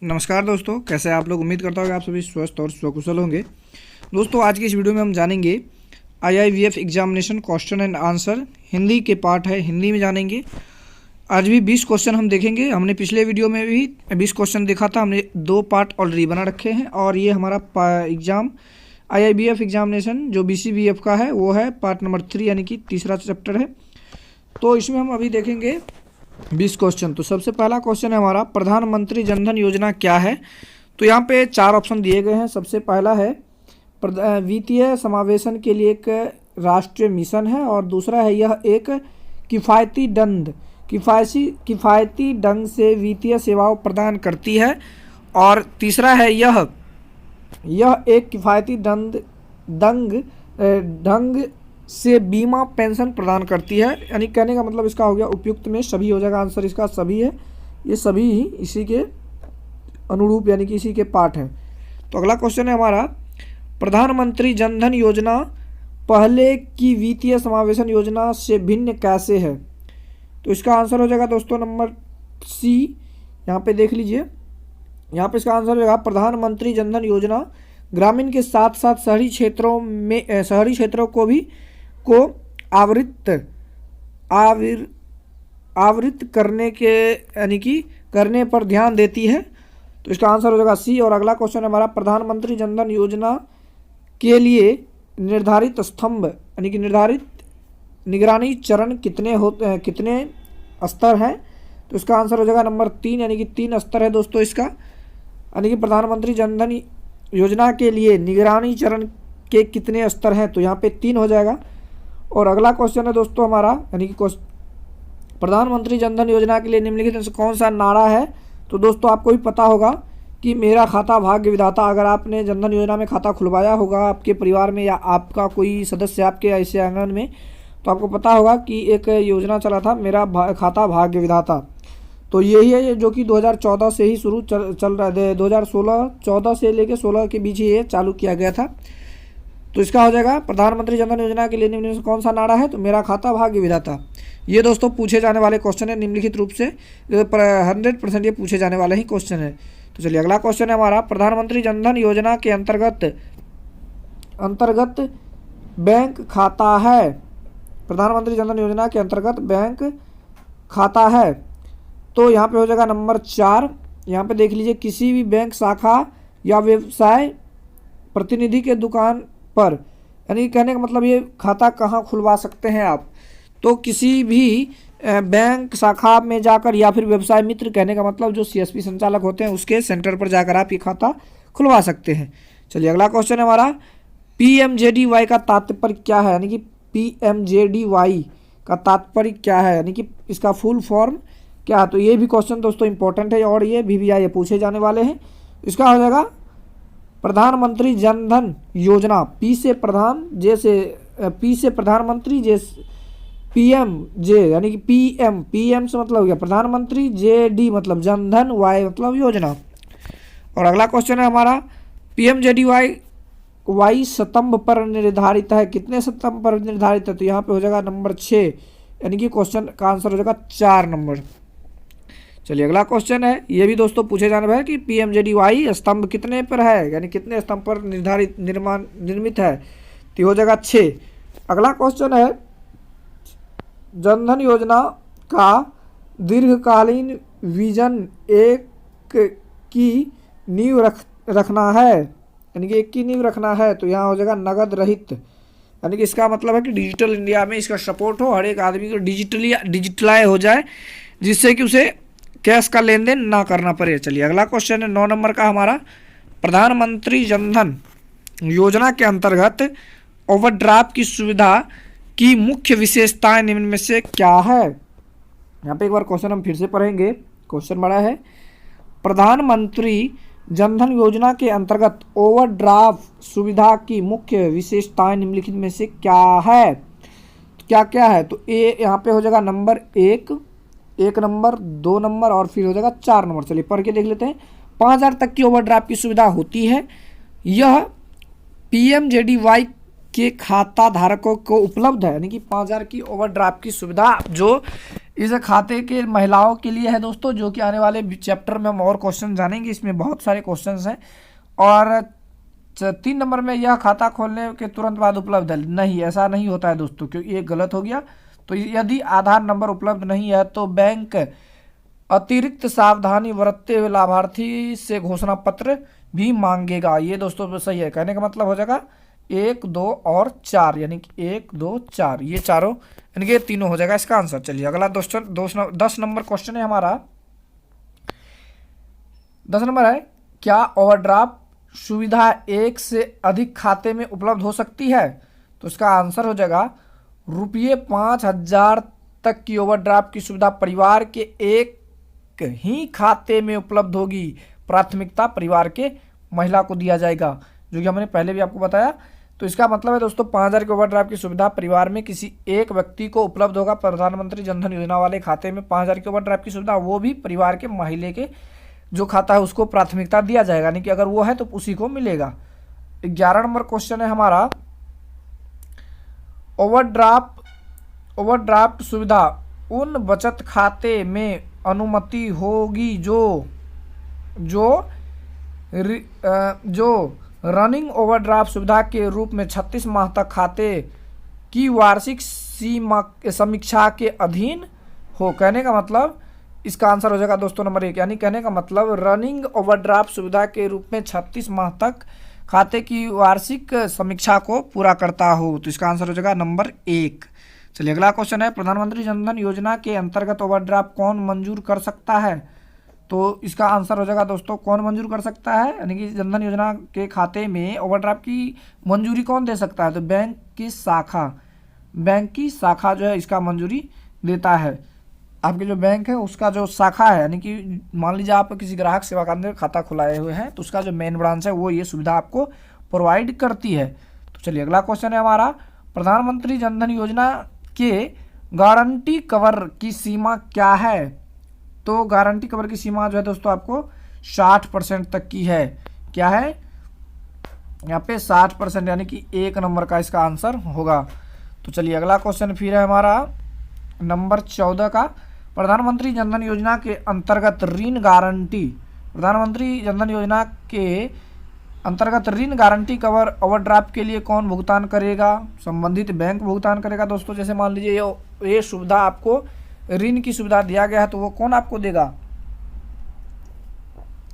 नमस्कार दोस्तों, कैसे हैं आप लोग। उम्मीद करता हूँ कि आप सभी स्वस्थ और स्वकुशल होंगे। दोस्तों, आज की इस वीडियो में हम जानेंगे IIBF examination question and answer. Hindi के पार्ट है, हिंदी में जानेंगे। आज भी 20 क्वेश्चन हम देखेंगे। हमने पिछले वीडियो में भी 20 क्वेश्चन देखा था। हमने 2 पार्ट ऑलरेडी बना रखे हैं और ये हमारा एग्ज़ाम आईआईबीएफ एग्जामिनेशन जो बीसीबीएफ का है वो है पार्ट नंबर 3 यानी कि तीसरा चैप्टर है। तो इसमें हम अभी देखेंगे 20 क्वेश्चन। तो सबसे पहला क्वेश्चन है हमारा, प्रधानमंत्री जनधन योजना क्या है। तो यहाँ पे 4 ऑप्शन दिए गए हैं। सबसे पहला है वित्तीय समावेशन के लिए एक राष्ट्रीय मिशन है, और दूसरा है यह एक किफ़ायती ढंग से वित्तीय सेवाओं प्रदान करती है, और तीसरा है यह एक किफ़ायती ढंग से बीमा पेंशन प्रदान करती है। यानी कहने का मतलब इसका हो गया उपयुक्त में सभी हो जाएगा। आंसर इसका सभी है। ये सभी ही इसी के अनुरूप यानी कि इसी के पार्ट है। तो अगला क्वेश्चन है हमारा, प्रधानमंत्री जनधन योजना पहले की वित्तीय समावेशन योजना से भिन्न कैसे है। तो इसका आंसर हो जाएगा दोस्तों नंबर सी। यहाँ पे देख लीजिए, यहाँ पे इसका आंसर हो जाएगा प्रधानमंत्री जनधन योजना ग्रामीण के साथ साथ शहरी क्षेत्रों को आवृत करने पर ध्यान देती है। तो इसका आंसर हो जाएगा सी। और अगला क्वेश्चन है हमारा, प्रधानमंत्री जनधन योजना के लिए निर्धारित स्तंभ यानी कि निर्धारित निगरानी चरण कितने स्तर हैं। तो इसका आंसर हो जाएगा नंबर 3 यानी कि 3 स्तर है दोस्तों इसका। यानी कि प्रधानमंत्री जनधन योजना के लिए निगरानी चरण के कितने स्तर हैं। तो यहाँ पे 3 हो जाएगा। और अगला क्वेश्चन है दोस्तों हमारा, यानी कि प्रधानमंत्री जनधन योजना के लिए निम्नलिखित में से कौन सा नारा है। तो दोस्तों आपको भी पता होगा कि मेरा खाता भाग्य विधाता। अगर आपने जनधन योजना में खाता खुलवाया होगा आपके परिवार में या आपका कोई सदस्य आपके ऐसे आंगन में, तो आपको पता होगा कि एक योजना चला था मेरा खाता भाग्य विधाता। तो यही है जो कि 2014 से ही शुरू चल रहा है। 2014 से लेकर 16 के बीच ही ये चालू किया गया था। तो इसका हो जाएगा प्रधानमंत्री जनधन योजना के लिए निम्नलिखित कौन सा नारा है। तो मेरा खाता भाग्य विधाता। ये दोस्तों पूछे जाने वाले क्वेश्चन है निम्नलिखित रूप से। 100% ये पूछे जाने वाले ही क्वेश्चन है। तो चलिए अगला क्वेश्चन है हमारा, प्रधानमंत्री जनधन योजना के अंतर्गत बैंक खाता है। प्रधानमंत्री जनधन योजना के अंतर्गत बैंक खाता है। तो यहाँ पे हो जाएगा नंबर 4। यहाँ पे देख लीजिए, किसी भी बैंक शाखा या व्यवसाय प्रतिनिधि के दुकान पर, यानी कहने का मतलब ये खाता कहाँ खुलवा सकते हैं आप। तो किसी भी बैंक शाखा में जाकर या फिर व्यवसाय मित्र, कहने का मतलब जो सीएसपी संचालक होते हैं उसके सेंटर पर जाकर आप ये खाता खुलवा सकते हैं। चलिए अगला क्वेश्चन है हमारा, पीएमजेडीवाई का तात्पर्य क्या है। यानी कि पीएमजेडीवाई का तात्पर्य क्या है, यानी कि इसका फुल फॉर्म क्या। तो ये भी क्वेश्चन दोस्तों इंपॉर्टेंट है और ये भी ये पूछे जाने वाले हैं। इसका हो जाएगा प्रधानमंत्री जनधन योजना। पी से प्रधानमंत्री, जे पीएम जे यानी कि पीएम से मतलब हो गया प्रधानमंत्री, जेडी मतलब जनधन, वाई मतलब योजना। और अगला क्वेश्चन है हमारा, पीएमजेडीवाई स्तंभ पर निर्धारित है। कितने स्तंभ पर निर्धारित है। तो यहाँ पे हो जाएगा नंबर 6, यानी कि क्वेश्चन का आंसर हो जाएगा 4 नंबर। चलिए अगला क्वेश्चन है, ये भी दोस्तों पूछे जाने वाले कि पीएमजेडीवाई स्तंभ कितने पर है, यानी कितने स्तंभ पर निर्मित है। तो हो जाएगा 6। अगला क्वेश्चन है, जनधन योजना का दीर्घकालीन विजन एक की नींव रखना है, यानी कि एक की नींव रखना है। तो यहाँ हो जाएगा नगद रहित, यानी कि इसका मतलब है कि डिजिटल इंडिया में इसका सपोर्ट हो, हर एक आदमी को डिजिटलाइज हो जाए, जिससे कि उसे कैश का लेन देन ना करना पड़े। चलिए अगला क्वेश्चन है 9 नंबर का हमारा, प्रधानमंत्री जनधन योजना के अंतर्गत ओवरड्राफ्ट की सुविधा की मुख्य विशेषताएं निम्न में से क्या है। यहाँ पे एक बार क्वेश्चन हम फिर से पढ़ेंगे, क्वेश्चन बड़ा है। प्रधानमंत्री जनधन योजना के अंतर्गत ओवरड्राफ्ट सुविधा की मुख्य विशेषताएं निम्नलिखित में से क्या है। तो क्या क्या है। तो ए यहाँ पे हो जाएगा नंबर 1 नंबर, 2 नंबर और फिर हो जाएगा 4 नंबर। चलिए पढ़ के देख लेते हैं। 5000 तक की ओवरड्राफ्ट की सुविधा होती है। यह पीएमजेडीवाई के खाता धारकों को उपलब्ध है, यानी कि 5000 की ओवरड्राफ्ट की सुविधा जो इस खाते के महिलाओं के लिए है दोस्तों, जो कि आने वाले चैप्टर में हम और क्वेश्चन जानेंगे। इसमें बहुत सारे क्वेश्चंस हैं। और 3 नंबर में, यह खाता खोलने के तुरंत बाद उपलब्ध है। नहीं, ऐसा नहीं होता है दोस्तों, क्योंकि ये गलत हो गया। तो यदि आधार नंबर उपलब्ध नहीं है तो बैंक अतिरिक्त सावधानी बरतते हुए लाभार्थी से घोषणा पत्र भी मांगेगा। ये दोस्तों सही है। कहने का मतलब हो जाएगा 1, 2 और 4, यानी कि 1, 2, 4, ये चारों यानी कि तीनों हो जाएगा इसका आंसर। चलिए अगला दोस्तों 10 नंबर क्वेश्चन है हमारा। 10 नंबर है, क्या ओवरड्राफ्ट सुविधा एक से अधिक खाते में उपलब्ध हो सकती है? तो इसका आंसर हो जाएगा रुपये 5,000 तक की ओवरड्राफ्ट की सुविधा परिवार के एक ही खाते में उपलब्ध होगी। प्राथमिकता परिवार के महिला को दिया जाएगा, जो कि हमने पहले भी आपको बताया। तो इसका मतलब है दोस्तों 5,000 के ओवरड्राफ्ट की सुविधा परिवार में किसी एक व्यक्ति को उपलब्ध होगा। प्रधानमंत्री जनधन योजना वाले खाते में 5,000 के ओवरड्राफ्ट की सुविधा, वो भी परिवार के महिला के जो खाता है उसको प्राथमिकता दिया जाएगा, यानी कि अगर वो है तो उसी को मिलेगा। 11 नंबर क्वेश्चन है हमारा, ओवरड्राफ्ट सुविधा उन बचत खाते में अनुमति होगी जो रनिंग ओवरड्राफ्ट सुविधा के रूप में 36 माह तक खाते की वार्षिक समीक्षा के अधीन हो। कहने का मतलब इसका आंसर हो जाएगा दोस्तों नंबर 1, यानी कहने का मतलब रनिंग ओवरड्राफ्ट सुविधा के रूप में 36 माह तक खाते की वार्षिक समीक्षा को पूरा करता हो। तो इसका आंसर हो जाएगा नंबर 1। चलिए अगला क्वेश्चन है, प्रधानमंत्री जनधन योजना के अंतर्गत ओवरड्राफ्ट कौन मंजूर कर सकता है? तो इसका आंसर हो जाएगा दोस्तों कौन मंजूर कर सकता है, यानी कि जनधन योजना के खाते में ओवरड्राफ्ट की मंजूरी कौन दे सकता है? तो बैंक की शाखा जो है इसका मंजूरी देता है। आपके जो बैंक है उसका जो शाखा है, यानी कि मान लीजिए आप किसी ग्राहक सेवा केंद्र में खाता खुलाए हुए हैं तो उसका जो मेन ब्रांच है वो ये सुविधा आपको प्रोवाइड करती है। तो चलिए अगला क्वेश्चन है हमारा, प्रधानमंत्री जनधन योजना के गारंटी कवर की सीमा क्या है? तो गारंटी कवर की सीमा जो है दोस्तों आपको 60% तक की है। क्या है यहाँ पे? 60%, यानी कि 1 नंबर का इसका आंसर होगा। तो चलिए अगला क्वेश्चन फिर है हमारा नंबर 14 का, प्रधानमंत्री जनधन योजना के अंतर्गत ऋण गारंटी, प्रधानमंत्री जनधन योजना के अंतर्गत ऋण गारंटी कवर ओवरड्राफ्ट के लिए कौन भुगतान करेगा? संबंधित बैंक भुगतान करेगा दोस्तों। जैसे मान लीजिए ये सुविधा आपको ऋण की सुविधा दिया गया है तो वो कौन आपको देगा?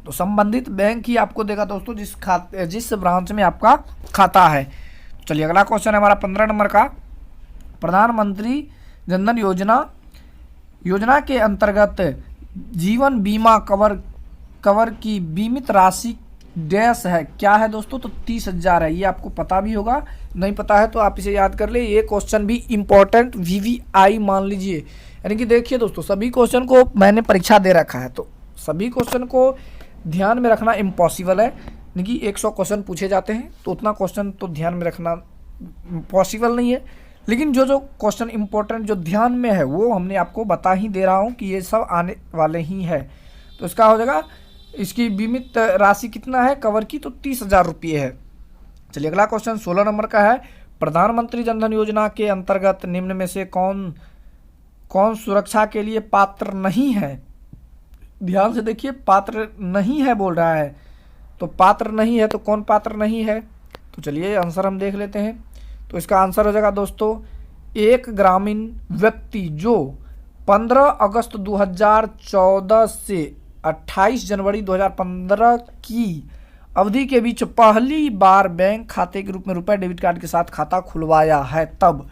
तो संबंधित बैंक ही आपको देगा दोस्तों, जिस ब्रांच में आपका खाता है। चलिए अगला क्वेश्चन है हमारा 15 नंबर का, प्रधानमंत्री जनधन योजना के अंतर्गत जीवन बीमा कवर की बीमित राशि डैश है। क्या है दोस्तों? तो 30,000 है। ये आपको पता भी होगा, नहीं पता है तो आप इसे याद कर ले। ये क्वेश्चन भी इम्पोर्टेंट VVI मान लीजिए, यानी कि देखिए दोस्तों सभी क्वेश्चन को मैंने परीक्षा दे रखा है तो सभी क्वेश्चन को ध्यान में रखना इम्पॉसिबल है। यानी कि 100 क्वेश्चन पूछे जाते हैं तो उतना क्वेश्चन तो ध्यान में रखना पॉसिबल नहीं है, लेकिन जो क्वेश्चन इंपॉर्टेंट जो ध्यान में है वो हमने आपको बता ही दे रहा हूँ कि ये सब आने वाले ही है। तो इसका हो जाएगा, इसकी बीमित राशि कितना है कवर की? तो 30,000 रुपये है। चलिए अगला क्वेश्चन 16 नंबर का है, प्रधानमंत्री जनधन योजना के अंतर्गत निम्न में से कौन सुरक्षा के लिए पात्र नहीं है? ध्यान से देखिए, पात्र नहीं है बोल रहा है, तो पात्र नहीं है तो कौन पात्र नहीं है? तो चलिए आंसर हम देख लेते हैं। तो इसका आंसर हो जाएगा दोस्तों, एक ग्रामीण व्यक्ति जो 15 अगस्त 2014 से 28 जनवरी 2015 की अवधि के बीच पहली बार बैंक खाते के रूप में रुपए डेबिट कार्ड के साथ खाता खुलवाया है तब,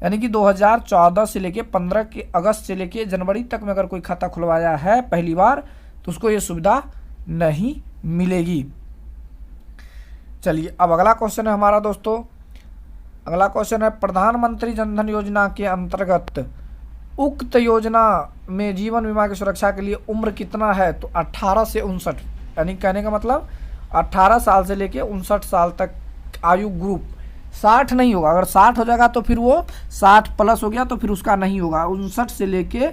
यानी कि 2014 से लेके 15 के अगस्त से लेके जनवरी तक में अगर कोई खाता खुलवाया है पहली बार तो उसको ये सुविधा नहीं मिलेगी। चलिए अब अगला क्वेश्चन है हमारा दोस्तों, अगला क्वेश्चन है, प्रधानमंत्री जनधन योजना के अंतर्गत उक्त योजना में जीवन बीमा की सुरक्षा के लिए उम्र कितना है? तो 18 से 59, यानी कहने का मतलब 18 साल से लेके 59 साल तक आयु ग्रुप। 60 नहीं होगा, अगर 60 हो जाएगा तो फिर वो 60 प्लस हो गया तो फिर उसका नहीं होगा। 59 से लेके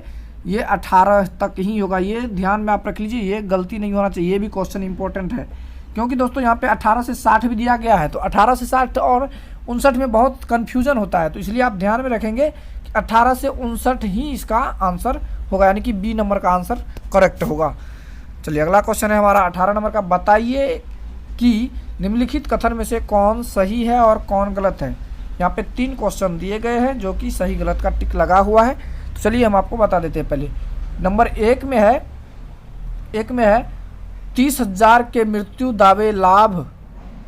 ये 18 तक ही होगा। ये ध्यान में आप रख लीजिए, ये गलती नहीं होना चाहिए। ये भी क्वेश्चन इंपॉर्टेंट है क्योंकि दोस्तों यहाँ पे 18 से 60 भी दिया गया है, तो 18 से 60 और 59 में बहुत कन्फ्यूजन होता है, तो इसलिए आप ध्यान में रखेंगे कि 18 से 59 ही इसका आंसर होगा, यानी कि बी नंबर का आंसर करेक्ट होगा। चलिए अगला क्वेश्चन है हमारा 18 नंबर का, बताइए कि निम्नलिखित कथन में से कौन सही है और कौन गलत है। यहाँ पे 3 क्वेश्चन दिए गए हैं जो कि सही गलत का टिक लगा हुआ है, तो चलिए हम आपको बता देते हैं। पहले नंबर 1 में है 30,000 के मृत्यु दावे लाभ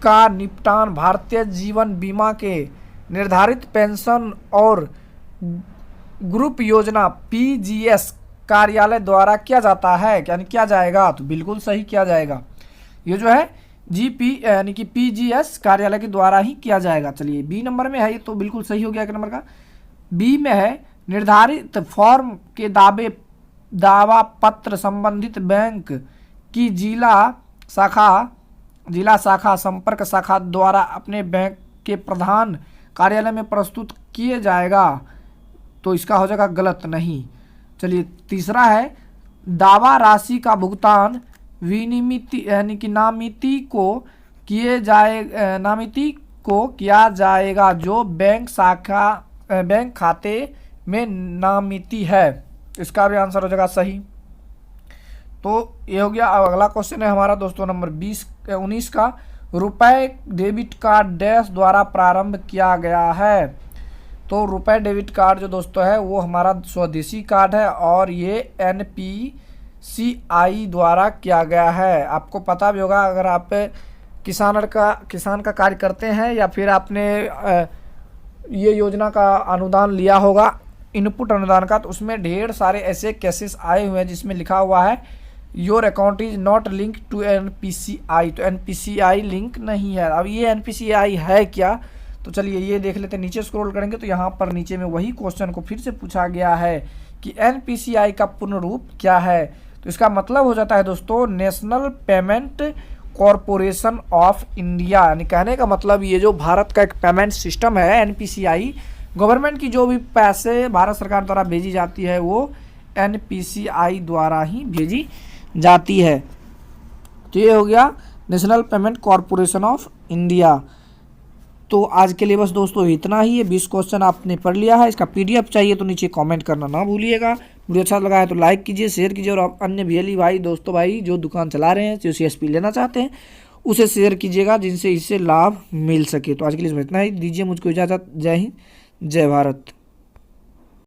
का निपटान भारतीय जीवन बीमा के निर्धारित पेंशन और ग्रुप योजना PGS कार्यालय द्वारा किया जाता है, यानी किया जाएगा, तो बिल्कुल सही किया जाएगा। ये जो है GP यानी कि PGS कार्यालय के द्वारा ही किया जाएगा। चलिए बी नंबर में है, ये तो बिल्कुल सही हो गया। एक नंबर का बी में है निर्धारित फॉर्म के दावा पत्र संबंधित बैंक की जिला शाखा संपर्क शाखा द्वारा अपने बैंक के प्रधान कार्यालय में प्रस्तुत किए जाएगा, तो इसका हो जाएगा गलत नहीं। चलिए तीसरा है दावा राशि का भुगतान विनिमिति यानी कि नामिती को किया जाएगा जो बैंक खाते में नामिती है, इसका भी आंसर हो जाएगा सही। तो ये हो गया। अब अगला क्वेश्चन है हमारा दोस्तों नंबर 19 का, रुपए डेबिट कार्ड डैश द्वारा प्रारंभ किया गया है। तो रुपए डेबिट कार्ड जो दोस्तों है वो हमारा स्वदेशी कार्ड है और ये NPCI द्वारा किया गया है। आपको पता भी होगा, अगर आप किसान का कार्य करते हैं या फिर आपने ये योजना का अनुदान लिया होगा, इनपुट अनुदान का, तो उसमें ढेर सारे ऐसे केसेस आए हुए हैं जिसमें लिखा हुआ है your account is not link to NPCI, तो NPCI लिंक नहीं है। अब ये NPCI है क्या, तो चलिए ये देख लेते हैं। नीचे स्क्रॉल करेंगे तो यहाँ पर नीचे में वही क्वेश्चन को फिर से पूछा गया है कि NPCI का पूर्ण रूप क्या है। तो इसका मतलब हो जाता है दोस्तों national payment corporation of India, यानी कहने का मतलब ये जो भारत का एक पेमेंट सिस्टम है NPCI, गवर्नमेंट की जो भी पैसे भारत सरकार द्वारा भेजी जाती है वो NPCI द्वारा ही भेजी जाती है। तो ये हो गया national payment corporation of India. तो आज के लिए बस दोस्तों इतना ही है। 20 क्वेश्चन आपने पढ़ लिया है। इसका PDF चाहिए तो नीचे कमेंट करना ना भूलिएगा। वीडियो अच्छा लगा है तो लाइक कीजिए, शेयर कीजिए, और अन्य VLE भाई दोस्तों भाई जो दुकान चला रहे हैं, जो CSP लेना चाहते हैं उसे शेयर कीजिएगा जिनसे इससे लाभ मिल सके। तो आज के लिए इतना ही, दीजिए मुझको इजाज़त। जय हिंद, जय भारत।